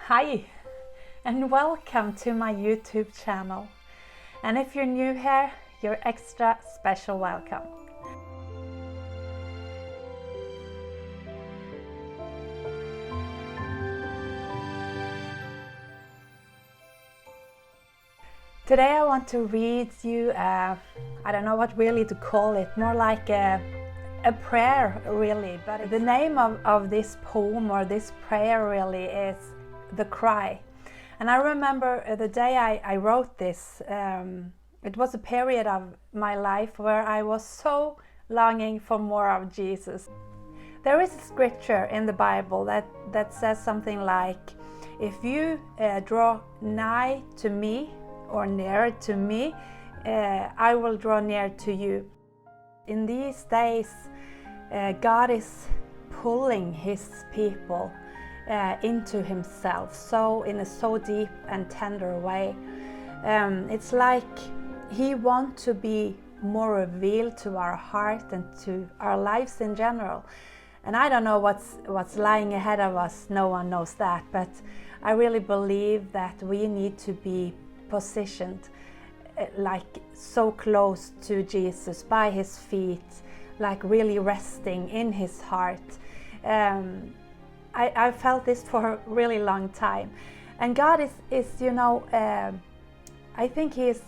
Hi, and welcome to my YouTube channel. And if you're new here, you're extra special welcome. Today I want to read you, I don't know what really to call it, more like a prayer really. But the name of this poem or this prayer really is The Cry. And I remember the day I wrote this, it was a period of my life where I was so longing for more of Jesus. There is a scripture in the Bible that says something like, if you draw nigh to me, or nearer to me, I will draw near to you. In these days, God is pulling His people into Himself, in a so deep and tender way. It's like He wants to be more revealed to our heart and to our lives in general. And I don't know what's lying ahead of us. No one knows that, but I really believe that we need to be positioned like so close to Jesus, by His feet, like really resting in His heart. I felt this for a really long time, and God is I think He is,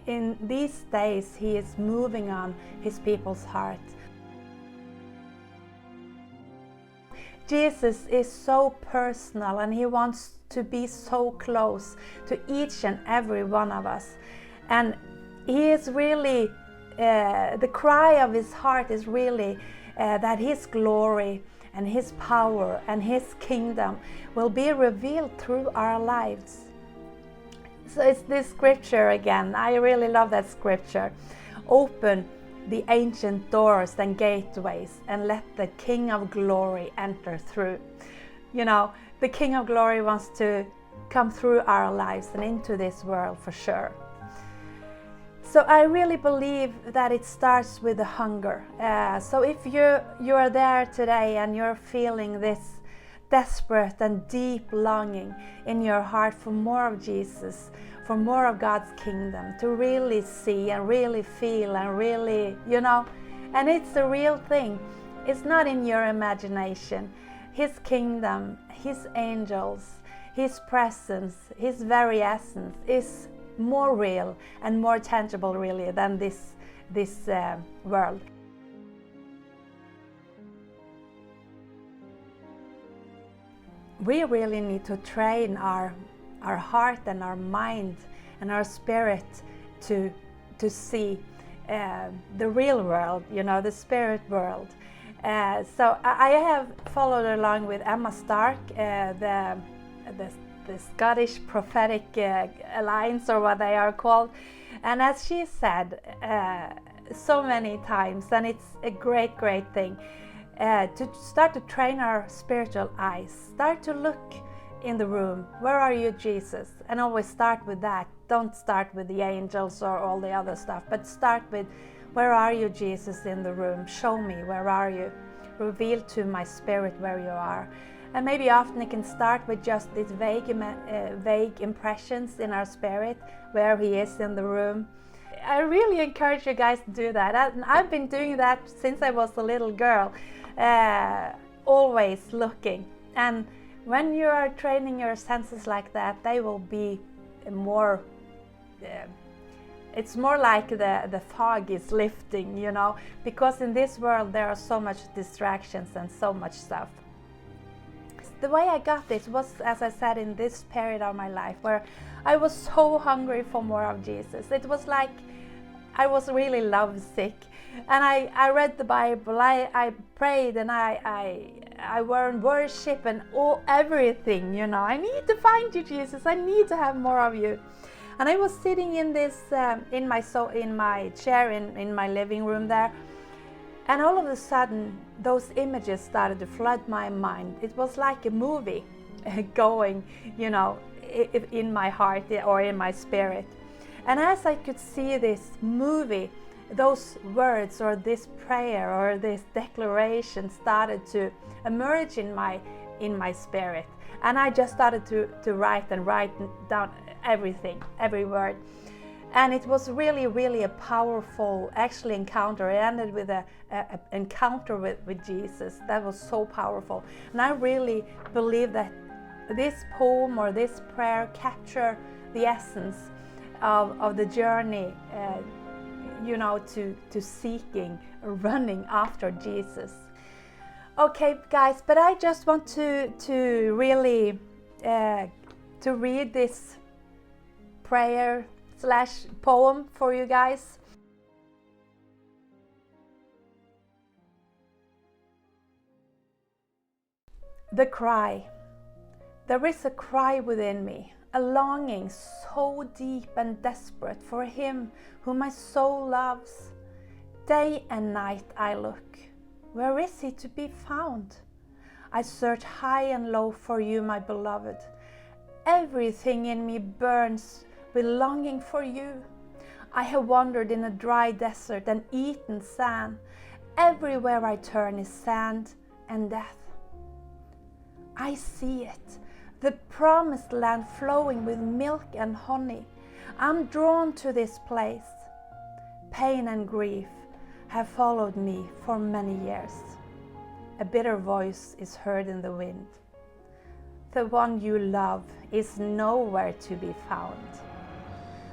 in these days, He is moving on His people's heart. Jesus is so personal, and He wants to be so close to each and every one of us. And He is really, the cry of His heart is really that His glory and His power and His kingdom will be revealed through our lives. So it's this scripture again. I really love that scripture. Open the ancient doors and gateways, and let the King of Glory enter through. You know, the King of Glory wants to come through our lives and into this world for sure. So I really believe that it starts with the hunger. So if you are there today and you're feeling this desperate and deep longing in your heart for more of Jesus, for more of God's kingdom, to really see and really feel and really, and it's a real thing. It's not in your imagination. His kingdom, His angels, His presence, His very essence is more real and more tangible really than this world. We really need to train our heart and our mind and our spirit to see the real world, the spirit world. So I have followed along with Emma Stark, the Scottish Prophetic Alliance, or what they are called. And as she said so many times, and it's a great thing, to start to train our spiritual eyes. Start to look in the room. Where are you, Jesus? And always start with that. Don't start with the angels or all the other stuff, but start with, where are you, Jesus, in the room? Show me, where are you? Reveal to my spirit where you are. And maybe often it can start with just these vague impressions in our spirit, where He is in the room. I really encourage you guys to do that. I've been doing that since I was a little girl, always looking. And when you are training your senses like that, they will be more, it's more like the fog is lifting, because in this world there are so much distractions and so much stuff. The way I got this was, as I said, in this period of my life where I was so hungry for more of Jesus. It was like I was really lovesick, and I read the Bible, I prayed, and I were in worship and everything, I need to find you, Jesus. I need to have more of you. And I was sitting in this in my chair in my living room there, and all of a sudden those images started to flood my mind. It was like a movie going, in my heart or in my spirit. And as I could see this movie, those words or this prayer or this declaration started to emerge in in my spirit. And I just started to write down everything, every word. And it was really, really a powerful, actually, encounter. It ended with an encounter with Jesus. That was so powerful. And I really believe that this poem or this prayer capture the essence of the journey, to seeking, running after Jesus. Okay, guys, but I just want to really to read this prayer/poem for you guys. The cry. There is a cry within me, a longing so deep and desperate for him whom my soul loves. Day and night I look. Where is he to be found? I search high and low for you, my beloved. Everything in me burns with longing for you. I have wandered in a dry desert and eaten sand. Everywhere I turn is sand and death. I see it, the promised land flowing with milk and honey. I'm drawn to this place. Pain and grief have followed me for many years. A bitter voice is heard in the wind. The one you love is nowhere to be found.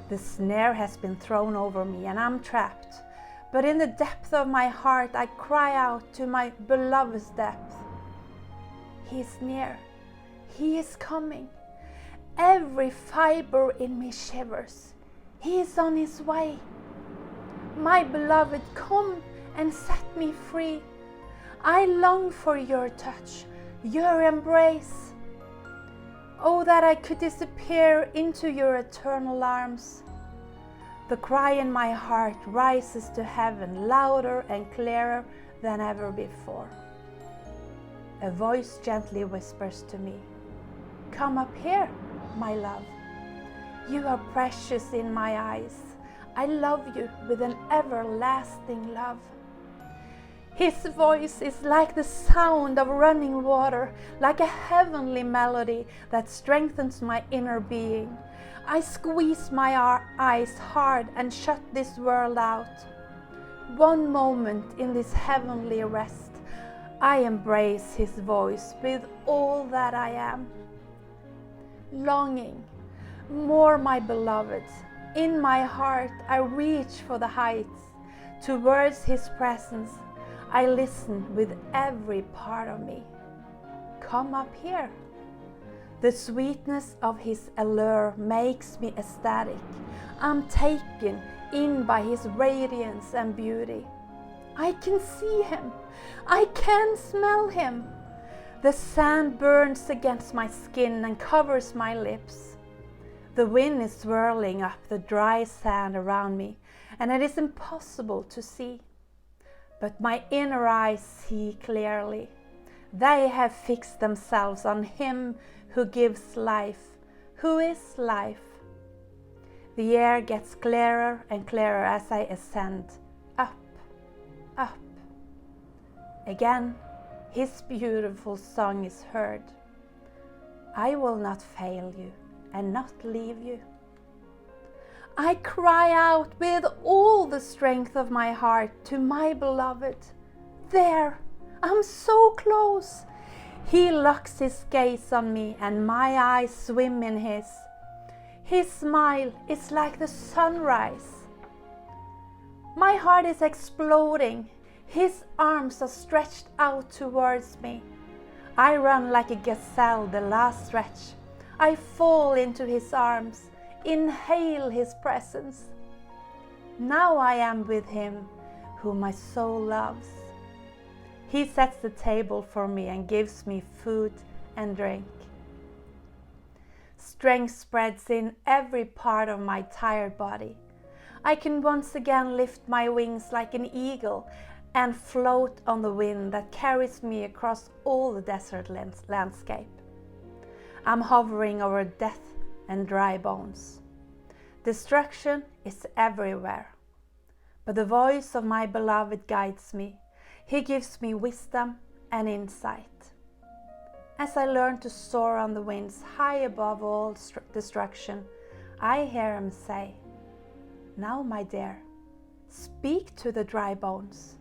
The snare has been thrown over me and I'm trapped. But in the depth of my heart I cry out to my beloved's depth. He is near. He is coming. Every fiber in me shivers. He is on his way. My beloved, come and set me free. I long for your touch, your embrace. Oh, that I could disappear into your eternal arms. The cry in my heart rises to heaven, louder and clearer than ever before. A voice gently whispers to me, come up here, my love. You are precious in my eyes. I love you with an everlasting love. His voice is like the sound of running water, like a heavenly melody that strengthens my inner being. I squeeze my eyes hard and shut this world out. One moment in this heavenly rest, I embrace his voice with all that I am. Longing, more my beloved, in my heart I reach for the heights. Towards his presence I listen with every part of me. Come up here. The sweetness of his allure makes me ecstatic. I'm taken in by his radiance and beauty. I can see him. I can smell him. The sand burns against my skin and covers my lips. The wind is swirling up the dry sand around me, and it is impossible to see. But my inner eyes see clearly. They have fixed themselves on him who gives life, who is life. The air gets clearer and clearer as I ascend, up, up. Again, his beautiful song is heard. I will not fail you and not leave you. I cry out with all the strength of my heart to my beloved. There, I'm so close. He locks his gaze on me and my eyes swim in his. His smile is like the sunrise. My heart is exploding. His arms are stretched out towards me. I run like a gazelle the last stretch. I fall into his arms, inhale his presence. Now I am with him whom my soul loves. He sets the table for me and gives me food and drink. Strength spreads in every part of my tired body. I can once again lift my wings like an eagle and float on the wind that carries me across all the desert landscape. I'm hovering over death and dry bones. Destruction is everywhere, but the voice of my beloved guides me. He gives me wisdom and insight. As I learn to soar on the winds high above all destruction, I hear him say, "Now, my dear, speak to the dry bones.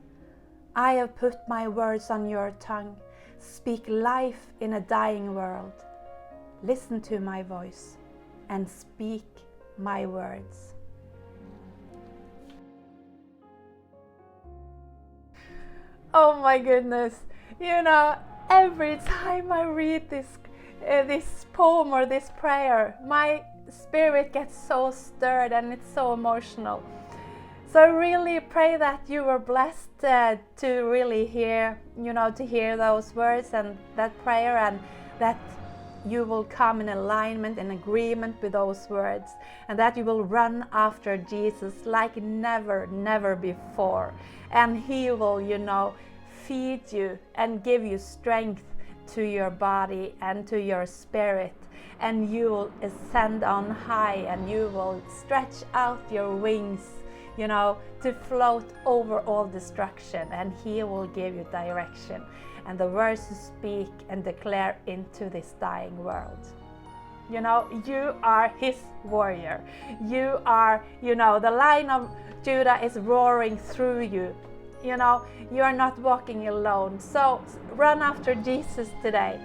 I have put my words on your tongue. Speak life in a dying world. Listen to my voice and speak my words." Oh my goodness, every time I read this poem or this prayer, my spirit gets so stirred and it's so emotional. So I really pray that you were blessed to really hear, to hear those words and that prayer, and that you will come in alignment and agreement with those words, and that you will run after Jesus like never before. And he will, feed you and give you strength to your body and to your spirit. And you will ascend on high, and you will stretch out your wings, to float over all destruction. And he will give you direction and the words to speak and declare into this dying world. You are his warrior. You are, the Lion of Judah is roaring through you. You are not walking alone. So run after Jesus today.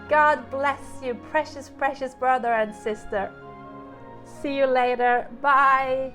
God bless you, precious brother and sister. See you later. Bye.